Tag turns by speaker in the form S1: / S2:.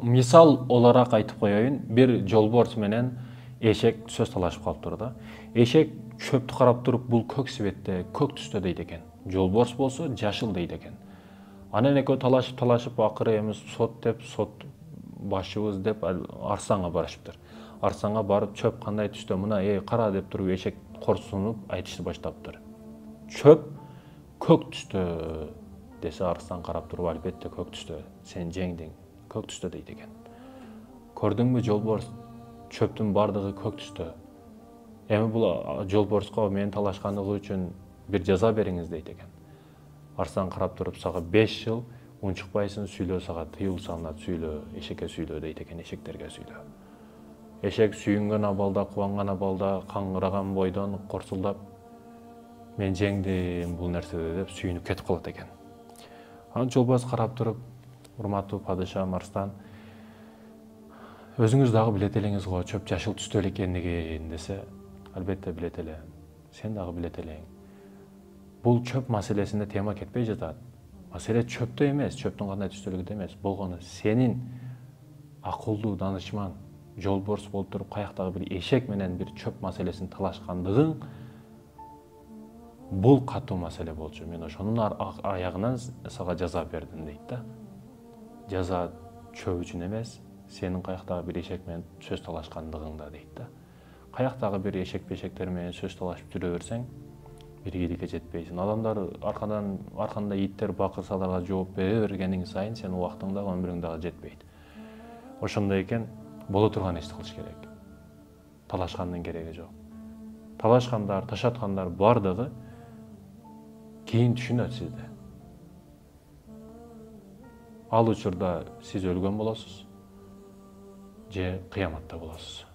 S1: Misal olarak айтып коеюн, bir жолборс менен эшек сөз талашып калыптыр да. Эшек чөптү карап туруп, бул көк светте, көк түстө дейт экен. Жолборс болсо жашыл дейт экен. Анан экөө талашып акыры эми сот башчыбыз деп арстанга барышыптыр. Арстанга барып чөп кандай түстө, мына кара деп туруп эшек корсунуп айтышты баштаптыр. Чөп көк түстө десе, арстан карап туруп, албетте көк түстө, сен жеңдиң. Көк түстө дейт экен. Көрдүңбү жолборс, чөптүн бардыгы көк түстө. Эми бул жолборско менин талашкандыгы үчүн бир жаза бериңиз дейт экен. Арстан карап туруп, сага 5 жыл унчукпайсың, сүйлөө, сага тыюл салынат, сүйлөө, эшекке сүйлөө дейт экен, эшектерге сүйлөө. Эшек сүйүнгөн абалда, кубанган абалда, каңгыраган бойдон корсулдап, мен жеңдим бул нерседе деп сүйүнүп кетип калат экен. Анан жолборс карап туруп, урматтуу падышам Арстан, өзүңүз дагы билет элеңиз го, чөп жашыл түстө экендигин десе, албетте билет элем, сен дагы билет элең. Бул чөп маселесинде тема кетпей жатат. Маселе чөптө эмес, чөптүн кандай түстөлүгүндө эмес, болгону сенин акылдуу данышман жолборс болуп туруп, каяктагы бир эшек менен бир чөп маселесин талашкандыгың, бул катуу маселе болчу. Мен ошонун аягынан сага жаза бердим дейт да. Жаза чөп үчүн эмес, сенин каяктагы бир эшек менен сөз талашкандыгыңда дейт да. Каяктагы бир эшектер менен сөз талашып жүрө берсең, биргиликке жетпейсиң. Адамдар арканда иттер, бакырсаларга жооп бере бергениң сайын, сен убактың дагы, өмүрүң дагы жетпейт. Ошондой экен, боло турган ишти кылыш керек. Талашкандын кереги жок. Талашкандар, ташаткандар бардыгы кийин түшүнөт сизди. Ал учурда сиз өлгөн болосуз же кыяматта болосуз.